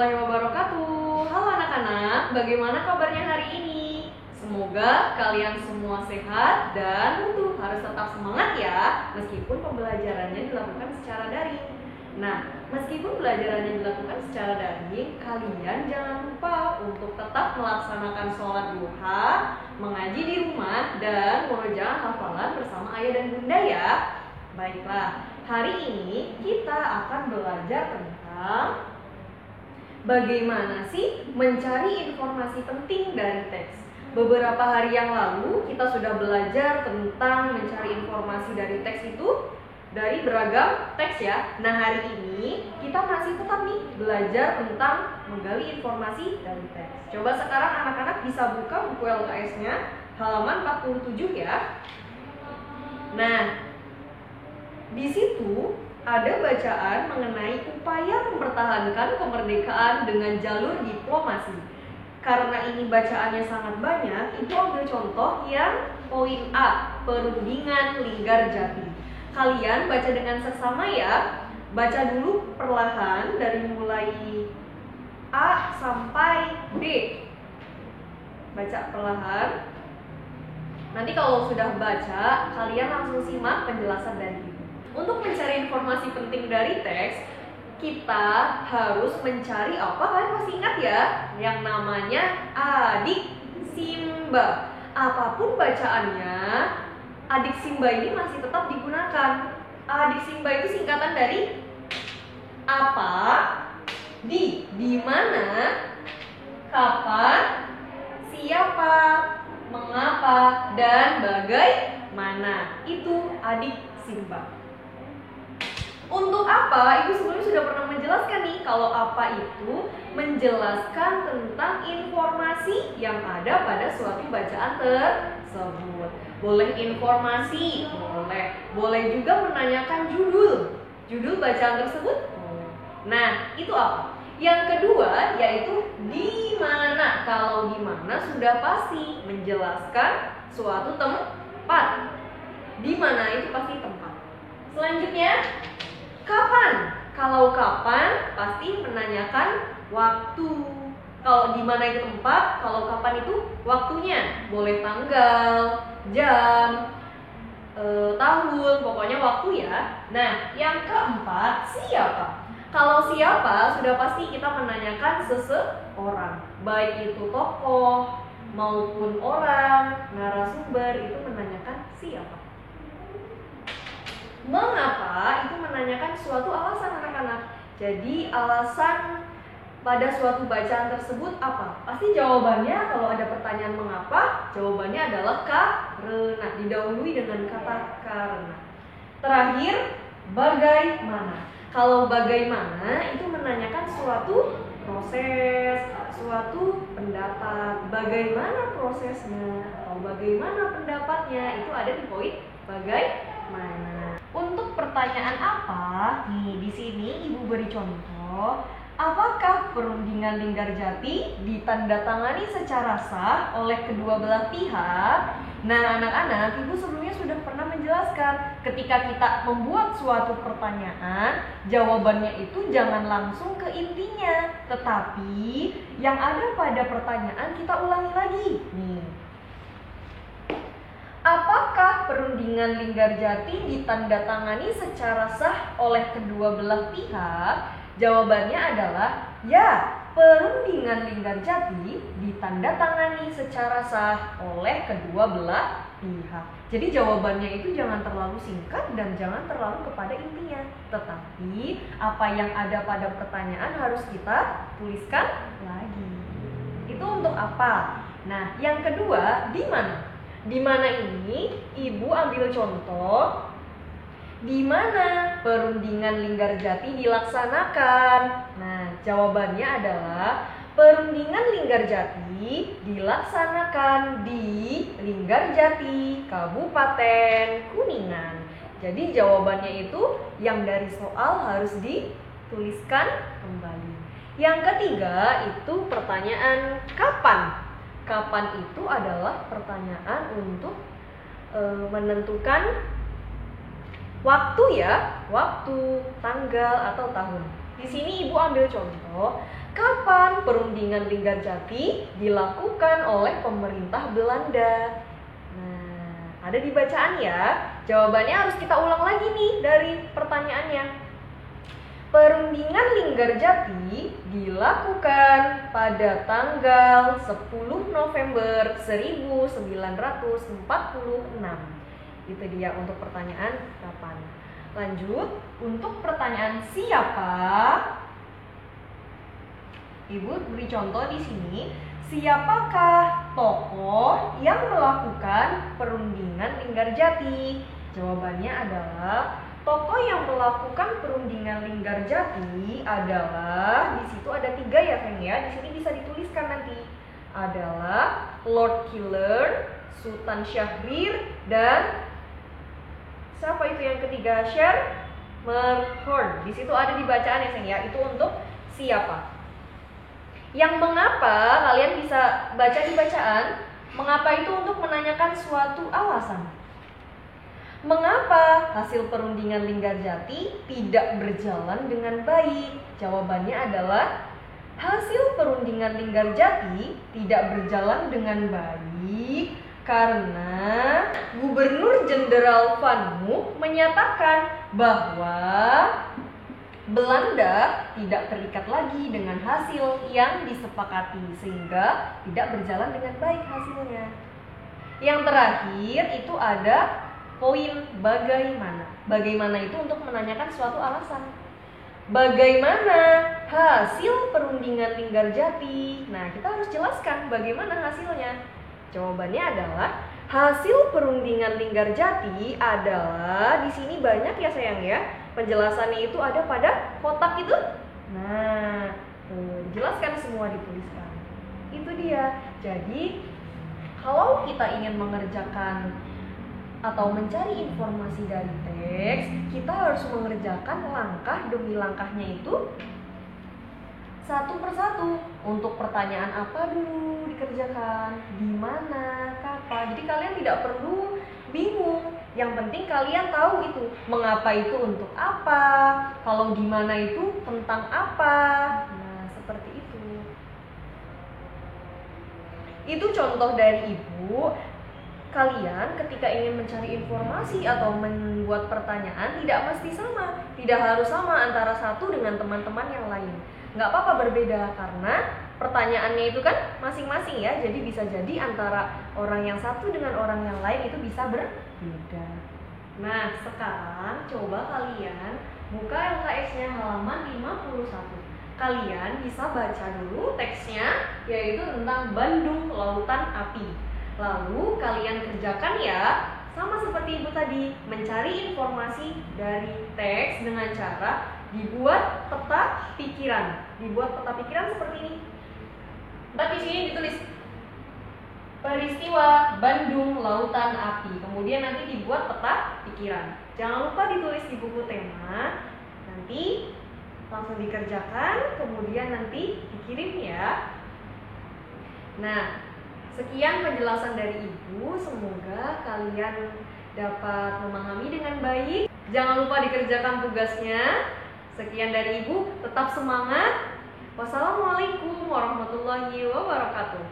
warahmatullahi wabarakatuh. Halo anak-anak, bagaimana kabarnya hari ini? Semoga kalian semua sehat dan tentu harus tetap semangat ya, meskipun pembelajarannya dilakukan secara daring. Nah, meskipun pembelajarannya dilakukan secara daring, kalian jangan lupa untuk tetap melaksanakan sholat duha, mengaji di rumah, dan murojaah hafalan bersama ayah dan bunda ya. Baiklah, hari ini kita akan belajar tentang bagaimana sih mencari informasi penting dari teks. Beberapa hari yang lalu kita sudah belajar tentang mencari informasi dari teks itu dari beragam teks ya. Nah, hari ini kita masih tetap nih belajar tentang menggali informasi dari teks. Coba sekarang anak-anak bisa buka buku LKS-nya halaman 47 ya. Nah, di situ ada bacaan mengenai upaya mempertahankan kemerdekaan dengan jalur diplomasi. Karena ini bacaannya sangat banyak, Ibu ambil contoh yang poin A, perundingan Linggarjati. Kalian baca dengan seksama ya. Baca dulu perlahan dari mulai A sampai B. Baca perlahan. Nanti kalau sudah baca, kalian langsung simak penjelasan dari Ibu. Untuk mencari informasi penting dari teks, kita harus mencari apa? Kalian masih ingat ya? Yang namanya adik simba. Apapun bacaannya, adik simba ini masih tetap digunakan. Adik simba itu singkatan dari apa, di mana, kapan, siapa, mengapa, dan bagaimana. Itu adik simba. Untuk apa, Ibu sebelumnya sudah pernah menjelaskan nih. Kalau apa itu menjelaskan tentang informasi yang ada pada suatu bacaan tersebut. Boleh informasi, boleh juga menanyakan judul bacaan tersebut. Nah, itu apa? Yang kedua yaitu di mana. Kalau di mana sudah pasti menjelaskan suatu tempat. Di mana itu pasti tempat. Selanjutnya, kapan? Kalau kapan pasti menanyakan waktu. Kalau di mana itu tempat, kalau kapan itu waktunya. Boleh tanggal, jam, tahun, pokoknya waktu ya. Nah, yang keempat, siapa? Kalau siapa sudah pasti kita menanyakan seseorang. Baik itu tokoh maupun orang, narasumber, itu menanyakan siapa. Mengapa itu menanyakan suatu alasan anak-anak. Jadi alasan pada suatu bacaan tersebut apa? Pasti jawabannya kalau ada pertanyaan mengapa, jawabannya adalah karena, didahului dengan kata karena. Terakhir, bagaimana. Kalau bagaimana itu menanyakan suatu proses, suatu pendapat. Bagaimana prosesnya atau bagaimana pendapatnya, itu ada di poin bagaimana. Untuk pertanyaan apa? Nih, di sini Ibu beri contoh. Apakah perundingan Linggarjati ditandatangani secara sah oleh kedua belah pihak? Nah, anak-anak, Ibu sebelumnya sudah pernah menjelaskan ketika kita membuat suatu pertanyaan, jawabannya itu jangan langsung ke intinya, tetapi yang ada pada pertanyaan kita ulangi lagi. Nih, apakah perundingan Linggarjati ditandatangani secara sah oleh kedua belah pihak? Jawabannya adalah ya, perundingan Linggarjati ditandatangani secara sah oleh kedua belah pihak. Jadi jawabannya itu jangan terlalu singkat dan jangan terlalu kepada intinya, tetapi apa yang ada pada pertanyaan harus kita tuliskan lagi. Itu untuk apa? Nah, yang kedua, di mana? Di mana ini Ibu ambil contoh di mana perundingan Linggarjati dilaksanakan. Nah, jawabannya adalah perundingan Linggarjati dilaksanakan di Linggarjati, Kabupaten Kuningan. Jadi jawabannya itu yang dari soal harus dituliskan kembali. Yang ketiga itu pertanyaan kapan. Kapan itu adalah pertanyaan untuk menentukan waktu ya, waktu, tanggal, atau tahun. Di sini Ibu ambil contoh, kapan perundingan Linggarjati dilakukan oleh pemerintah Belanda? Nah, ada di bacaan ya. Jawabannya harus kita ulang lagi nih dari pertanyaannya. Perundingan Linggarjati dilakukan pada tanggal 10 November 1946. Itu dia untuk pertanyaan kapan. Lanjut, untuk pertanyaan siapa? Ibu beri contoh di sini. Siapakah tokoh yang melakukan perundingan Linggarjati? Jawabannya adalah tokoh yang melakukan perundingan Linggarjati adalah, di situ ada 3 ya sayang ya. Di sini bisa dituliskan nanti. Adalah Lord Killern, Sultan Syahrir, dan siapa itu yang ketiga? Schermerhorn. Di situ ada di bacaan ya sayang ya. Itu untuk siapa? Yang mengapa kalian bisa baca di bacaan? Mengapa itu untuk menanyakan suatu alasan. Mengapa hasil perundingan Linggarjati tidak berjalan dengan baik? Jawabannya adalah hasil perundingan Linggarjati tidak berjalan dengan baik karena Gubernur Jenderal Van Mook menyatakan bahwa Belanda tidak terikat lagi dengan hasil yang disepakati sehingga tidak berjalan dengan baik hasilnya. Yang terakhir itu ada poin bagaimana. Bagaimana itu untuk menanyakan suatu alasan. Bagaimana hasil perundingan Linggarjati? Nah, kita harus jelaskan bagaimana hasilnya. Jawabannya adalah hasil perundingan Linggarjati adalah, di sini banyak ya sayang ya. Penjelasannya itu ada pada kotak itu. Nah, dijelaskan semua, dituliskan. Itu dia. Jadi, kalau kita ingin mengerjakan atau mencari informasi dari teks, kita harus mengerjakan langkah demi langkahnya itu satu persatu. Untuk pertanyaan apa dulu dikerjakan, di mana, kapan. Jadi kalian tidak perlu bingung. Yang penting kalian tahu itu mengapa itu untuk apa, kalau di mana itu tentang apa. Nah, seperti itu. Itu contoh dari Ibu. Kalian ketika ingin mencari informasi atau membuat pertanyaan tidak mesti sama. Tidak harus sama antara satu dengan teman-teman yang lain. Nggak apa-apa berbeda karena pertanyaannya itu kan masing-masing ya. Jadi bisa jadi antara orang yang satu dengan orang yang lain itu bisa berbeda. Nah, sekarang coba kalian buka LKS-nya halaman 51. Kalian bisa baca dulu teksnya, yaitu tentang Bandung Lautan Api. Lalu kalian kerjakan ya, sama seperti Ibu tadi, mencari informasi dari teks dengan cara dibuat peta pikiran. Dibuat peta pikiran seperti ini. Di sini ditulis peristiwa Bandung Lautan Api. Kemudian nanti dibuat peta pikiran. Jangan lupa ditulis di buku tema. Nanti langsung dikerjakan, kemudian nanti dikirim ya. Nah, sekian penjelasan dari Ibu, semoga kalian dapat memahami dengan baik. Jangan lupa dikerjakan tugasnya. Sekian dari Ibu, tetap semangat. Wassalamualaikum warahmatullahi wabarakatuh.